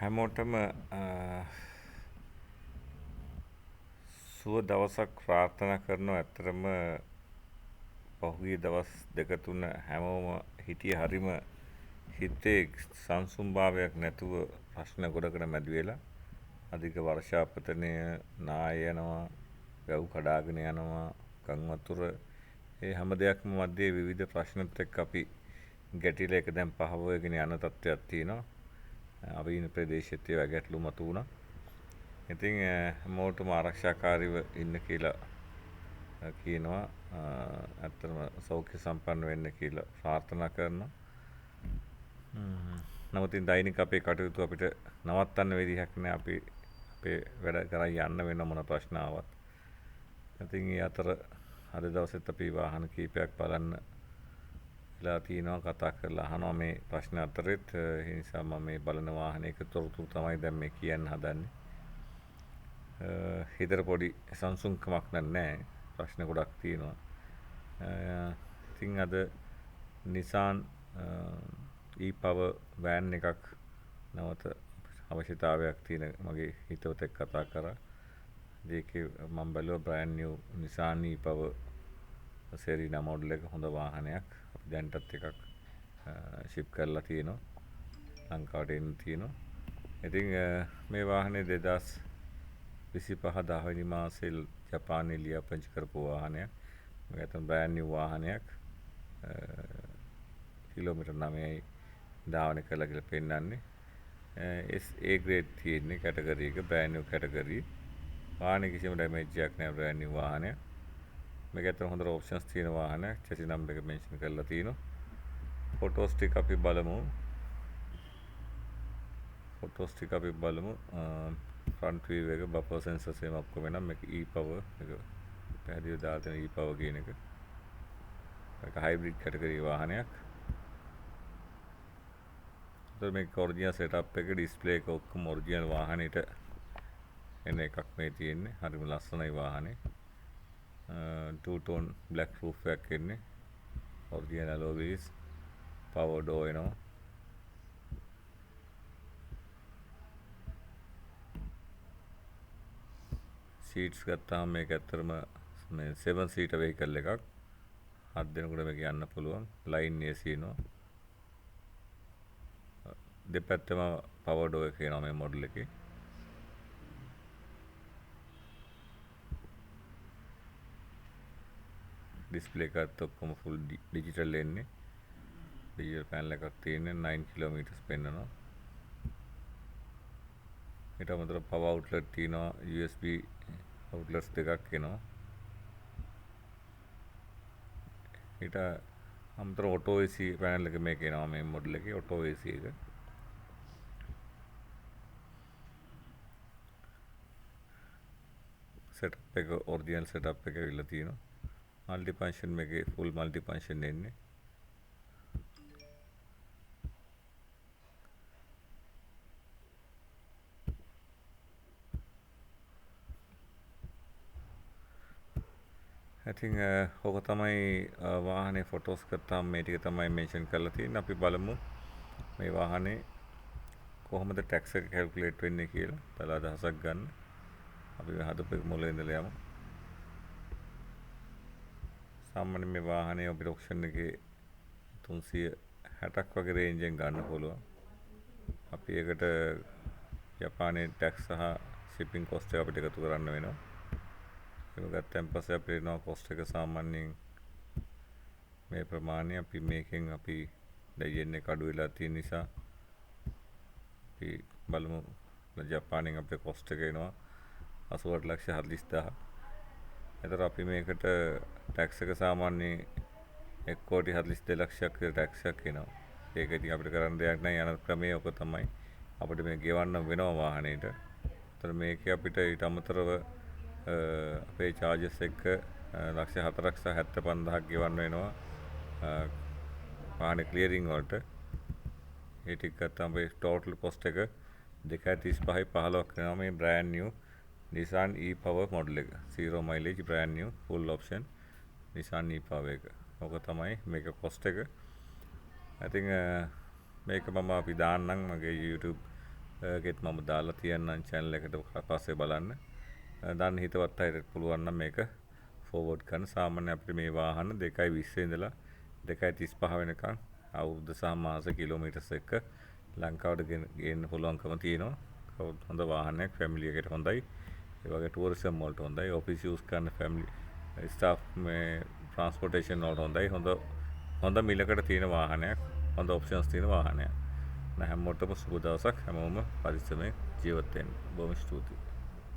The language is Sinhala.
හැමෝටම සුව දවසක් ප්‍රාර්ථනා කරනවා. ඇත්තටම පහුගිය දවස් දෙක තුන හැමෝම හිටියේ හරිම හිතේ සංසුන්භාවයක් නැතුව ප්‍රශ්න ගොඩකට මැදි වෙලා අධික වර්ෂාපතනය නාය යනවා, වැව් කඩාගෙන යනවා, ගම් වතුර ඒ හැම දෙයක්ම මැද්දේ විවිධ ප්‍රශ්නත් එක්ක අපි ගැටිලා එක දැන් පහවගෙන යන තත්ත්වයක් තියෙනවා. අපි ඉන්න ප්‍රදේශෙත් ඒවා ගැටලු මතුවුණා. ඉතින් හැමෝටම ආරක්ෂාකාරීව ඉන්න කියලා කියනවා. ඇත්තටම සෞඛ්‍ය සම්පන්න වෙන්න කියලා ප්‍රාර්ථනා කරනවා. නමුත් දෛනික අපේ කටයුතු අපිට නවත්තන්න විදිහක් නැහැ. අපි අපේ වැඩ කරන් යන්න වෙන මොන ප්‍රශ්න ආවත්. ඉතින් ඒ අතර අද දවසෙත් අපි වාහන කීපයක් බලන්න වෙලා තියෙනවා, කතා කරලා අහනවා මේ ප්‍රශ්න අතරෙත්. ඒ නිසා මම මේ බලන වාහනයක තොරතුරු තමයි දැන් මේ කියන්න හදන්නේ. හිතට පොඩි සංසුන්කමක් නැහැ. ප්‍රශ්න ගොඩක් තියෙනවා. ඉතින් අද Nissan e-power van එකක් නැවත අවශ්‍යතාවයක් තියෙන මගේ හිතවතෙක් කතා කරා. ඒකේ මම බැලුවා brand new Nissan e-power Serena model එක හොඳ වාහනයක්. අපි දැන්ටත් එකක් ෂිප් කරලා තියෙනවා. ලංකාවට එන්න තියෙනවා. ඉතින් මේ වාහනේ 2025 10 වෙනි මාසෙල් ජපානයේ ලියාපදිංචි කරපු වාහනයක්. මේක තමයි brand new වාහනයක්. කිලෝමීටර් 9යි ධාවන කළා කියලා පෙන්නන්නේ. SA grade තියෙන්නේ කැටගරි එක, brand new කැටගරි. වාහනේ කිසිම ඩැමේජ් එකක් නැහැ, brand new වාහනයක්. මේක ඇත්තට හොඳ ඔප්ෂන්ස් තියෙන වාහනයක්. චැසි නම්බර් එක මෙන්ෂන් කරලා තියෙනවා. ෆොටෝස් ටික අපි බලමු. ෆ්‍රන්ට් වීව් එක, බෆර් සෙන්සර්ස් එහෙම ඔක්කොම වෙනවා. මේක e-power එක පැහැදිලිව දාලා තියෙන e-power කියන එක. මේක හයිබ්‍රිඩ් කැටගරි වාහනයක්. ඒතර මේක ඔරිජිනල් සෙටප් එක, ඩිස්ප්ලේ එක ඔක්කොම ඔරිජිනල් වාහනේට එන එකක් මේ තියෙන්නේ. හරිම ලස්සනයි වාහනේ. two tone black roof එකක් එන්නේ. Original alloy wheels, power door එනවා. සීට්ස් ගත්තාම මේක ඇත්තටම මේ 7 seater vehicle එකක්. 7 දෙනෙකුට මේක යන්න පුළුවන්. ලයින් AC එනවා. දෙපැත්තම power door එක එනවා මේ මොඩල් එකේ. ඩිස්ප්ලේ එකත් ඔක්කොම ෆුල් ඩිජිටල් එන්නේ. ඩිජිටල් පැනල් එකක් තියෙන්නේ. 9 කිලෝමීටර්ස් පෙන්නනවා. ඊට අමතරව power outlet තියෙනවා. USB outlets දෙකක් එනවා. ඊට අමතරව auto AC පැනල් එක මේක එනවා මේ මොඩල් එකේ. auto AC එක. setup එක original setup එක ඇවිල්ලා තියෙනවා. multi function මේකේ full multi function එන්නේ. ඉතින් ඕක තමයි වාහනේ ෆොටෝස් ගත්තාම මේ ටික තමයි මෙන්ෂන් කරලා තියෙන්නේ. අපි බලමු මේ වාහනේ කොහොමද ටැක්ස් එක කැල්කියුලේට් වෙන්නේ කියලා. තලා අදහසක් ගන්න. අපි හදපු මුලින් ඉඳලා යමු. සාමාන්‍යයෙන් මේ වාහනේ අපිට ඔක්ෂන් එකේ 360ක් වගේ රේන්ජ් එකෙන් ගන්න පුළුවන්. අපි ඒකට ජපානයේ ටැක්ස් සහ shipping cost එක අපිට එකතු කරන්න වෙනවා. ඒක ගත්තන් පස්සේ අපිට එනවා cost එක සාමාන්‍යයෙන් මේ ප්‍රමාණය. අපි මේකෙන් අපි දැන් එක අඩු වෙලා තියෙන නිසා අපි බලමු ජපානයෙන් අපේ cost එක එනවා 88,40,000. එතකොට අපි මේකට ටැක්ස් එක සාමාන්‍යයෙන් 1,42,00,000ක් ටැක්ස් එකක් එනවා. ඒක ඉතින් අපිට කරන්න දෙයක් නැහැ. යන ක්‍රමය ඔක තමයි. අපිට මේ ගෙවන්න වෙනවා වාහනේට. එතකොට මේකේ අපිට ඊට අමතරව අපේ charges එක 4,75,000ක් ගෙවන්න වෙනවා. වාහනේ ක්ලියරින් වලට. ඒ ටික ගත්තාම අපේ total cost එක 2,35,15ක් වෙනවා මේ brand new Nissan e-power model එක. 0 mileage brand new full option Nissan e-power එක. ඕක තමයි මේක cost එක. I think මේක මම අපි දාන්නම් මගේ YouTube ඒකෙත් මම දාලා තියන්නම් channel එකට පස්සේ බලන්න. දන්න හිතවත් අයට පුළුවන් නම් මේක ෆෝවර්ඩ් කරන්න. සාමාන්‍ය අපිට මේ වාහන 2.20 ඉඳලා 2.35 වෙනකන් අවුරුද්ද සහ මාස කිලෝමීටර්ස් එක්ක ලංකාවට ගේන්න පුළුවන්කම තියෙනවා. හොඳ වාහනයක් ෆැමිලි එකට හොඳයි. ඒ වගේ ටූරිසම් වලට හොඳයි. ඔෆිස් යූස් කරන ෆැමිලි ස්ටාෆ් මේ ට්‍රාන්ස්පෝර්ටේෂන් වලට හොඳයි. හොඳ මිලකට තියෙන වාහනයක්. හොඳ ඔප්ෂන්ස් තියෙන වාහනයක්. හැමෝටම සුබ දවසක්. හැමෝම පරිස්සමෙන් ජීවත් වෙන්න. බොහොම ස්තුතියි.